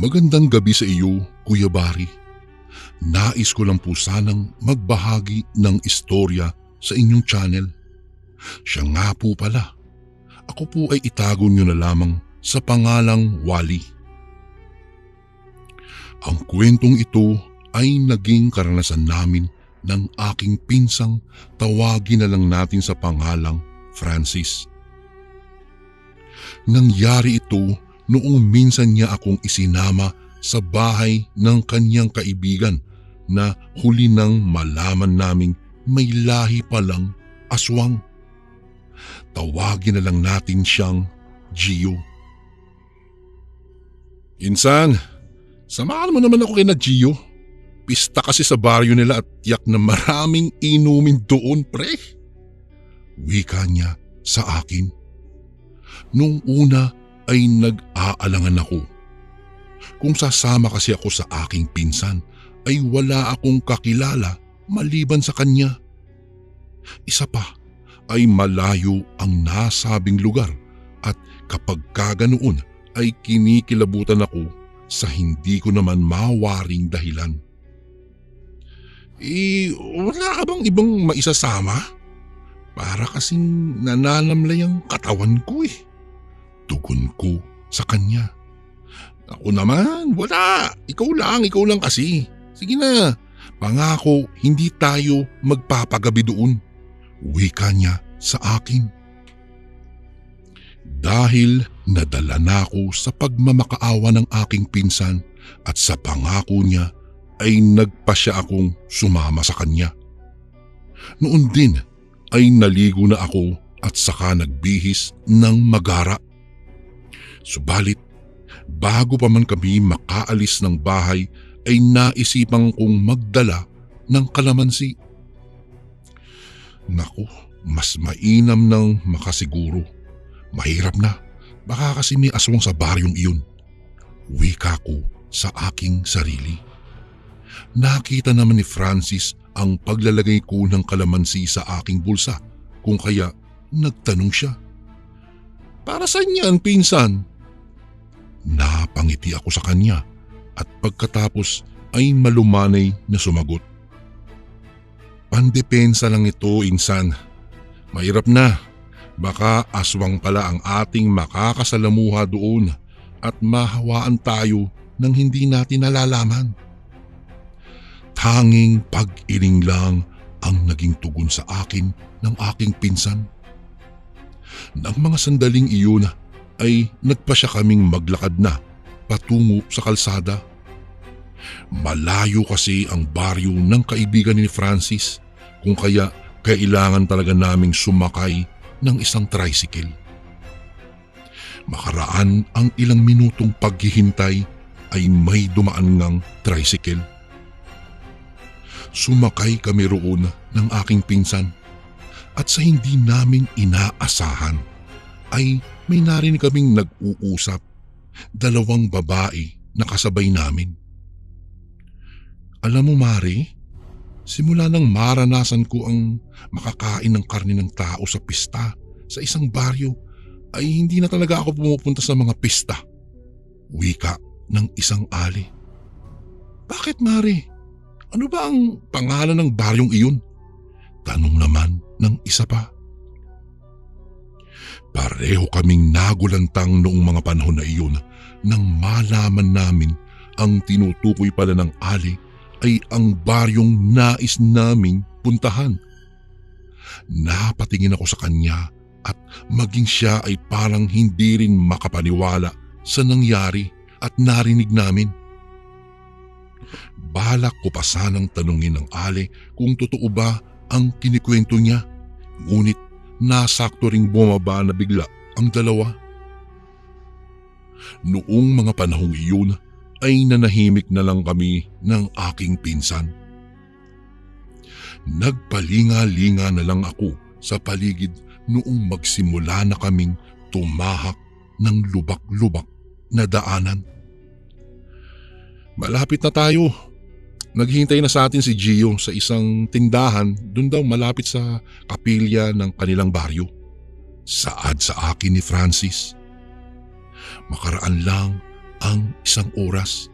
Magandang gabi sa iyo, Kuya Bari. Nais ko lang po sanang magbahagi ng istorya sa inyong channel. Siya nga po pala. Ako po ay itago niyo na lamang sa pangalang Wally. Ang kwentong ito ay naging karanasan namin ng aking pinsang tawagin na lang natin sa pangalang Francis. Nangyari ito noong minsan niya akong isinama sa bahay ng kanyang kaibigan na huli nang malaman naming may lahi palang aswang. Tawagin na lang natin siyang Gio. Insan, samahan mo naman ako kay na Gio. Pista kasi sa baryo nila at tiyak na maraming inumin doon, pre. Wika niya sa akin. Nung una ay nag-aalangan ako. Kung sasama kasi ako sa aking pinsan ay wala akong kakilala maliban sa kanya. Isa pa ay malayo ang nasabing lugar at kapag kaganoon ay kinikilabutan ako sa hindi ko naman mawaring dahilan. Wala ka bang ibang maisasama? Para kasing nananamlay ang katawan ko eh. Tugon ko sa kanya. Ako naman, wala. Ikaw lang kasi. Sige na, pangako hindi tayo magpapagabi doon. Wika niya sa akin. Dahil nadala na ako sa pagmamakaawa ng aking pinsan at sa pangako niya ay nagpasya akong sumama sa kanya. Noon din ay naligo na ako at saka nagbihis ng magara. Subalit, bago pa man kami makaalis ng bahay ay naisipan kong magdala ng kalamansi. Naku, mas mainam ng makasiguro. Mahirap na, baka kasi may aswang sa baryong iyon. Wika ko sa aking sarili. Nakita naman ni Francis ang paglalagay ko ng kalamansi sa aking bulsa, kung kaya nagtanong siya. Para saan yan, pinsan? Napangiti ako sa kanya at pagkatapos ay malumanay na sumagot. Pandepensa lang ito, insan. Mahirap na. Baka aswang pala ang ating makakasalamuha doon at mahawaan tayo ng hindi natin nalalaman. Tanging pag-iling lang ang naging tugon sa akin ng aking pinsan. Nang mga sandaling iyon ay nagpasya kaming maglakad na patungo sa kalsada. Malayo kasi ang baryo ng kaibigan ni Francis, kung kaya kailangan talaga naming sumakay ng isang tricycle. Makaraan ang ilang minutong paghihintay ay may dumaan ngang tricycle. Sumakay kami roon ng aking pinsan at sa hindi namin inaasahan ay may narinig kaming nag-uusap, dalawang babae na kasabay namin. Alam mo, Mari, simula nang maranasan ko ang makakain ng karne ng tao sa pista sa isang baryo ay hindi na talaga ako pumupunta sa mga pista. Wika ng isang ali. Bakit, Mari? Ano ba ang pangalan ng baryong iyon? Tanong naman ng isa pa. Pareho kaming nagulantang noong mga panahon na iyon nang malaman namin ang tinutukoy pala ng ali ay ang baryong nais naming puntahan. Napatingin ako sa kanya at maging siya ay parang hindi rin makapaniwala sa nangyari at narinig namin. Balak ko pa sanang tanungin ng ali kung totoo ba ang kinikwento niya, ngunit nasakto ring bumaba na bigla ang dalawa. Noong mga panahong iyon ay nanahimik na lang kami ng aking pinsan. Nagpalinga-linga na lang ako sa paligid noong magsimula na kaming tumahak ng lubak-lubak na daanan. Malapit na tayo. Naghihintay na sa atin si Gio sa isang tindahan doon daw malapit sa kapilya ng kanilang baryo. Saad sa akin ni Francis. Makaraan lang ang 1 oras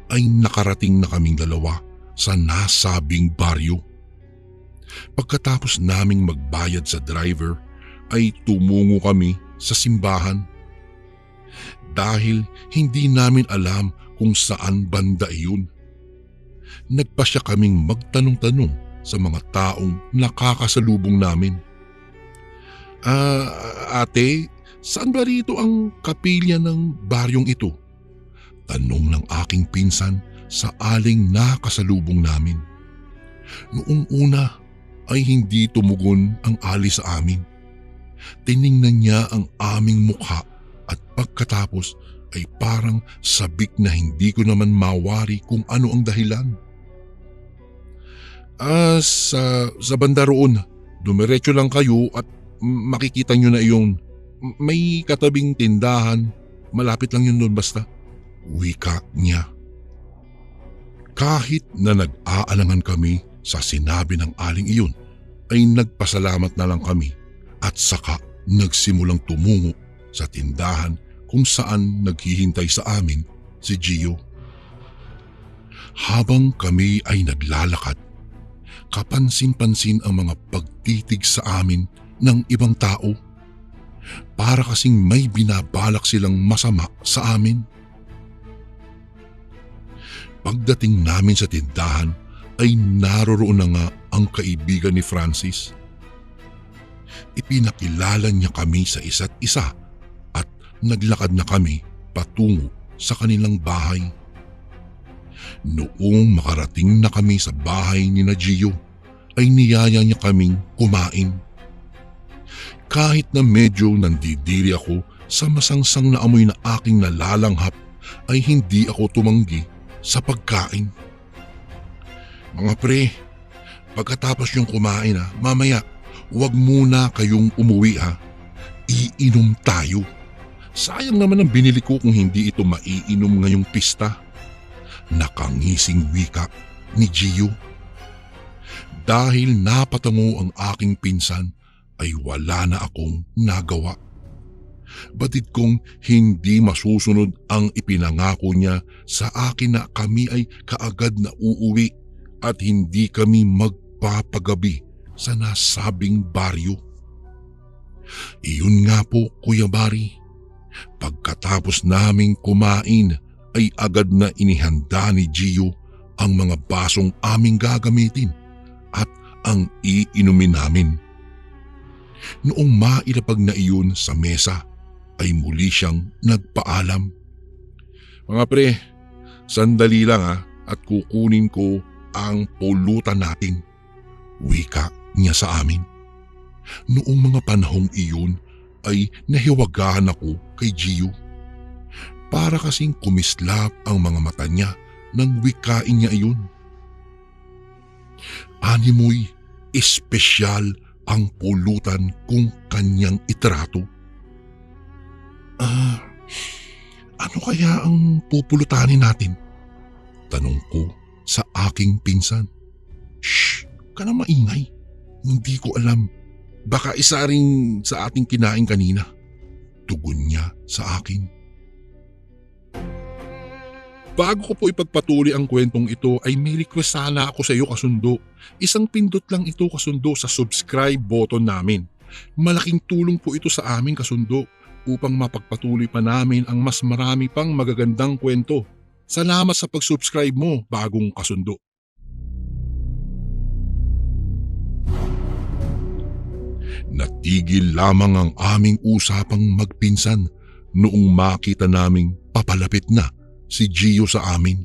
ay nakarating na kaming dalawa sa nasabing baryo. Pagkatapos naming magbayad sa driver ay tumungo kami sa simbahan. Dahil hindi namin alam kung saan banda iyon, nagpasya kaming magtanong-tanong sa mga taong nakakasalubong namin. Ate, saan ba rito ang kapilya ng baryong ito? Tanong ng aking pinsan sa aling nakasalubong namin. Noong una ay hindi tumugon ang ali sa amin. Tiningnan niya ang aming mukha at pagkatapos ay parang sabik na hindi ko naman mawari kung ano ang dahilan. Sa banda roon, dumiretso lang kayo at makikita nyo na iyon. May katabing tindahan, malapit lang yun doon basta. Wika niya. Kahit na nag-aalangan kami sa sinabi ng aling iyon, ay nagpasalamat na lang kami at saka nagsimulang tumungo sa tindahan kung saan naghihintay sa amin si Gio. Habang kami ay naglalakad, kapansin-pansin ang mga pagtitig sa amin ng ibang tao. Para kasing may binabalak silang masama sa amin. Pagdating namin sa tindahan ay naroroon na nga ang kaibigan ni Francis. Ipinakilala niya kami sa isa't isa at naglakad na kami patungo sa kanilang bahay. Noong makarating na kami sa bahay ni Gio, ay niyaya niya kaming kumain. Kahit na medyo nandidiri ako sa masangsang na amoy na aking nalalanghap, ay hindi ako tumanggi sa pagkain. Mga pre, pagkatapos yung kumain mamaya, huwag muna kayong umuwi Iinom tayo. Sayang naman ang binili ko kung hindi ito maiinom ngayong pista. Nakangising wika ni Gio. Dahil napatango ang aking pinsan, ay wala na akong nagawa. Batid kong hindi masusunod ang ipinangako niya sa akin na kami ay kaagad na uuwi at hindi kami magpapagabi sa nasabing baryo. Iyon nga po, Kuya Bari. Pagkatapos naming kumain ay agad na inihanda ni Gio ang mga basong aming gagamitin at ang iinumin namin. Noong mailapag na iyon sa mesa ay muli siyang nagpaalam. Mga pre, sandali lang at kukunin ko ang pulutan natin. Wika niya sa amin. Noong mga panahong iyon ay nahiwagahan ako kay Gio. Para kasing kumislap ang mga mata niya nang wikain niya iyon. Animoy espesyal ang pulutan kung kanyang itrato. Ano kaya ang pupulutanin natin? Tanong ko sa aking pinsan. Shh, ka na maingay. Hindi ko alam. Baka isa rin sa ating kinain kanina. Tugon niya sa akin. Bago ko po ipagpatuloy ang kwentong ito ay may request sana ako sa iyo kasundo. Isang pindot lang ito kasundo sa subscribe button namin. Malaking tulong po ito sa amin kasundo upang mapagpatuloy pa namin ang mas marami pang magagandang kwento. Salamat sa pag-subscribe mo, bagong kasundo. Natigil lamang ang aming usapang magpinsan noong makita naming papalapit na si Gio sa amin.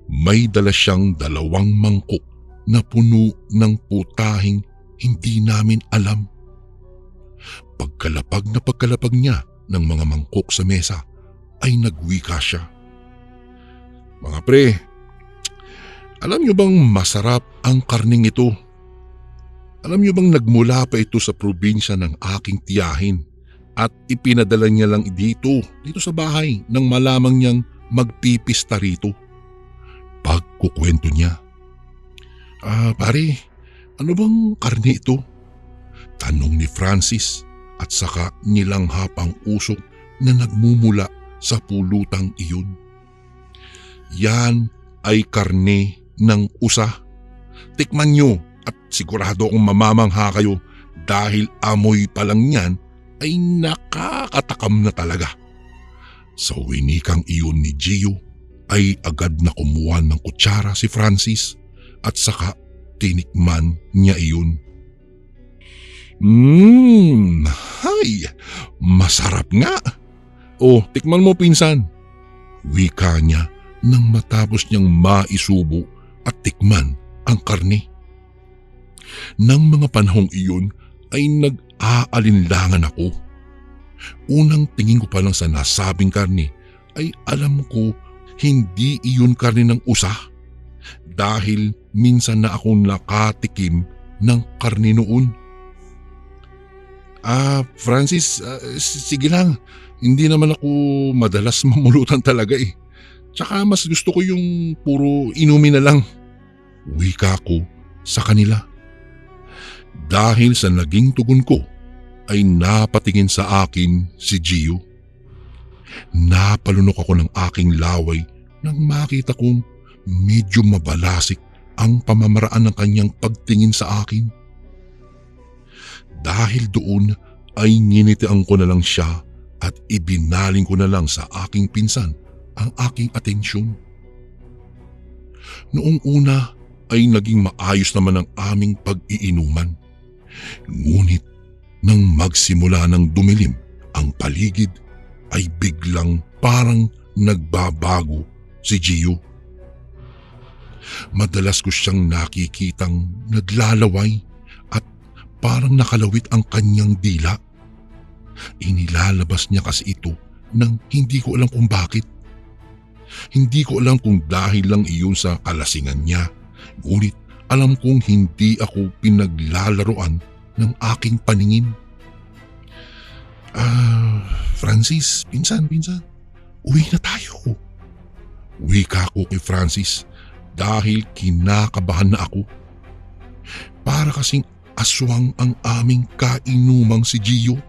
May dala siyang 2 mangkok na puno ng putahing hindi namin alam. Pagkalapag niya ng mga mangkok sa mesa ay nagwika siya. Mga pre, alam niyo bang masarap ang karning ito? Alam niyo bang nagmula pa ito sa probinsya ng aking tiyahin at ipinadala niya lang dito sa bahay nang malamang niyang magpipista rito. Pagkukwento niya. Pare, ano bang karne ito? Tanong ni Francis at saka nilanghap ang usok na nagmumula sa pulutang iyon. Yan ay karne ng usa. Tikman nyo at sigurado akong mamamangha kayo dahil amoy pa lang yan ay nakakatakam na talaga. Sa winikang iyon ni Gio ay agad na kumuha ng kutsara si Francis at saka tinikman niya iyon. Hay, masarap nga. Oh, tikman mo pinsan. Wika niya nang matapos niyang maisubo at tikman ang karne. Nang mga panahong iyon ay nag-aalinlangan ako. Unang tingin ko pa lang sa nasabing karne ay alam ko hindi iyon karne ng usa dahil minsan na akong nakatikim ng karne noon. Francis, sige lang. Hindi naman ako madalas mamulutan talaga eh. Tsaka mas gusto ko yung puro inumin na lang. Wika ko sa kanila. Dahil sa naging tugon ko ay napatingin sa akin si Gio. Napalunok ako ng aking laway nang makita kong medyo mabalasik ang pamamaraan ng kanyang pagtingin sa akin. Dahil doon ay nginitian ko na lang siya at ibinaling ko na lang sa aking pinsan ang aking atensyon. Noong una ay naging maayos naman ang aming pag-iinuman. Ngunit nang magsimula ng dumilim ang paligid ay biglang parang nagbabago si Gio. Madalas ko siyang nakikitang naglalaway at parang nakalawit ang kanyang dila. Inilalabas niya kasi ito nang hindi ko alam kung bakit. Hindi ko alam kung dahil lang iyon sa kalasingan niya. Ngunit alam kong hindi ako pinaglalaroan ng aking paningin. Francis, pinsan, uwi na tayo. Wika ko kay Francis dahil kinakabahan na ako. Para kasing aswang ang aming kainumang si Gio.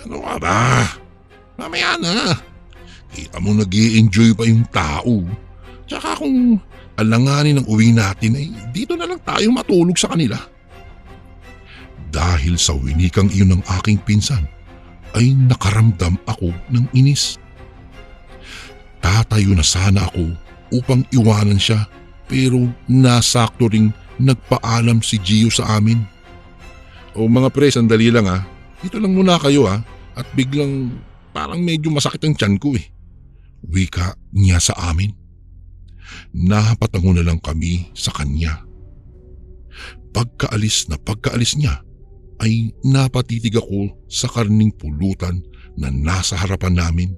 Ano ka ba? Mamaya na. Kita mo nag-i-enjoy pa yung tao. Tsaka kung alanganin ang uwi natin ay dito na lang tayo matulog sa kanila. Dahil sa winikang iyon ng aking pinsan ay nakaramdam ako ng inis. Tatayo na sana ako upang iwanan siya pero nasakto ring nagpaalam si Gio sa amin. O mga pre, sandali lang ha. Dito lang muna kayo ha. At biglang parang medyo masakit ang tiyan ko eh. Wika niya sa amin. Napatango na lang kami sa kanya. Pagkaalis niya ay napatitig ako sa karning pulutan na nasa harapan namin.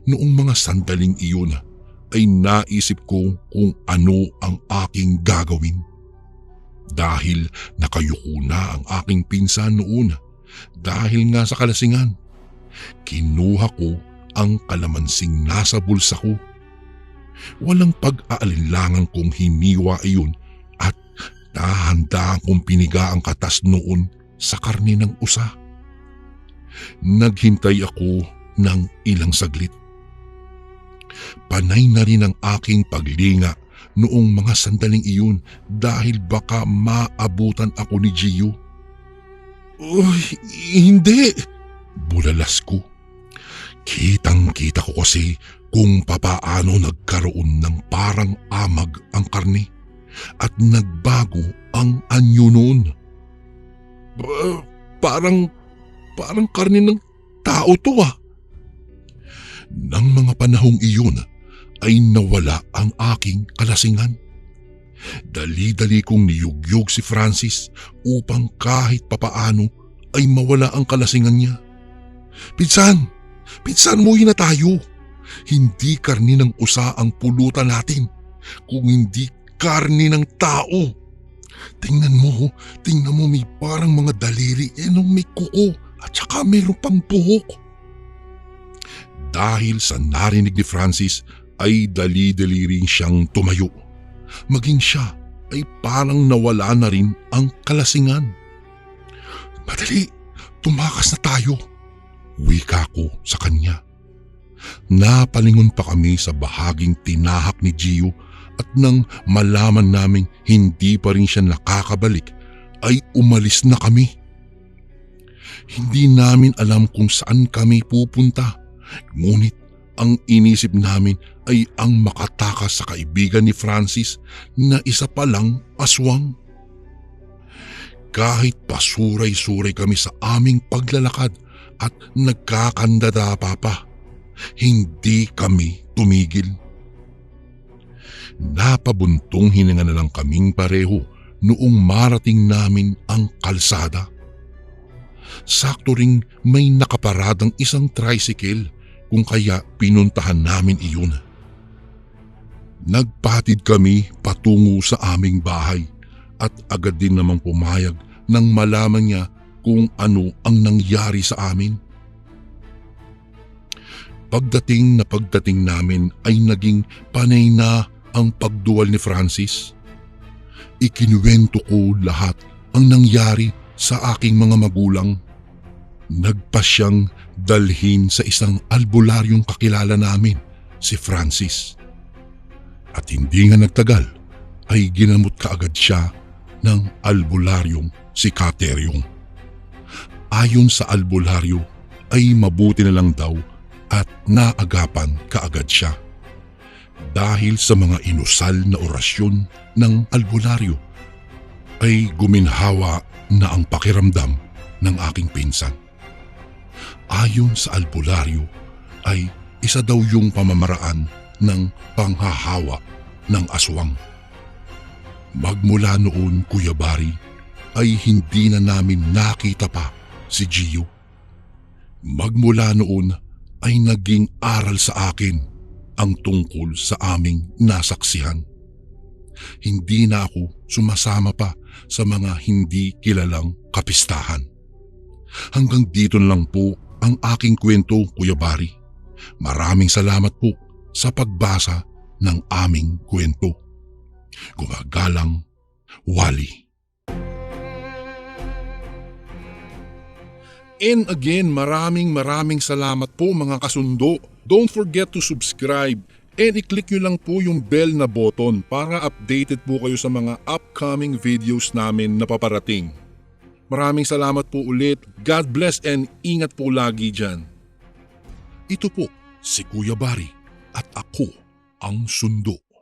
Noong mga sandaling iyon ay naisip ko kung ano ang aking gagawin. Dahil nakayuko na ang aking pinsan noon dahil nga sa kalasingan. Kinuha ko ang kalamansing nasa bulsa ko. Walang pag-aalinlangan kong hiniwa iyon at dahan-dahan kong piniga ang katas noon sa karne ng usa. Naghintay ako ng ilang saglit. Panay na rin ang aking paglinga noong mga sandaling iyon dahil baka maabutan ako ni Gio. Uy, hindi! Bulalas ko. Kitang-kita ko kasi kung papaano nagkaroon ng parang amag ang karne at nagbago ang anyo noon. Parang karne ng tao to ah. Nang mga panahong iyon ay nawala ang aking kalasingan. Dali-dali kong niyugyug si Francis upang kahit papaano ay mawala ang kalasingan niya. Pinsan, umuwi na tayo. Hindi karni ng usa ang pulutan natin, kung hindi karni ng tao. Tingnan mo may parang mga daliri nung may kuko at saka mayroon pang buhok. Dahil sa narinig ni Francis ay dali-dali rin siyang tumayo. Maging siya ay parang nawala na rin ang kalasingan. Madali, tumakas na tayo. Wika ko sa kanya. Napalingon pa kami sa bahaging tinahak ni Gio at nang malaman naming hindi pa rin siya nakakabalik ay umalis na kami. Hindi namin alam kung saan kami pupunta, ngunit ang inisip namin ay ang makatakas sa kaibigan ni Francis na isa palang aswang. Kahit pasuray-suray kami sa aming paglalakad at nagkakandadapa pa, hindi kami tumigil. Napabuntong hininga na lang kaming pareho noong marating namin ang kalsada. Sakto ring may nakaparadang isang tricycle kung kaya pinuntahan namin iyon. Nagpatid kami patungo sa aming bahay at agad din namang pumayag nang malaman niya kung ano ang nangyari sa amin. Pagdating namin ay naging panay na ang pagduwal ni Francis. Ikinuwento ko lahat ang nangyari sa aking mga magulang. Nagpa siyang dalhin sa isang albularyong kakilala namin, si Francis. At hindi nga nagtagal ay ginamot kaagad siya ng albularyong si Kateryong. Ayon sa albularyo ay mabuti na lang daw at naagapan kaagad siya. Dahil sa mga inusal na orasyon ng albularyo ay guminhawa na ang pakiramdam ng aking pinsan. Ayon sa albularyo ay isa daw yung pamamaraan ng panghahawa ng aswang. Magmula noon, Kuya Bari, ay hindi na namin nakita pa si Gio. Magmula noon ay naging aral sa akin ang tungkol sa aming nasaksihan. Hindi na ako sumasama pa sa mga hindi kilalang kapistahan. Hanggang dito na lang po ang aking kwento, Kuya Bari. Maraming salamat po sa pagbasa ng aming kwento. Gumagalang, Wally. And again, maraming salamat po mga kasundo. Don't forget to subscribe and i-click nyo lang po yung bell na button para updated po kayo sa mga upcoming videos namin na paparating. Maraming salamat po ulit. God bless and ingat po lagi dyan. Ito po si Kuya Bari at ako ang Sundo.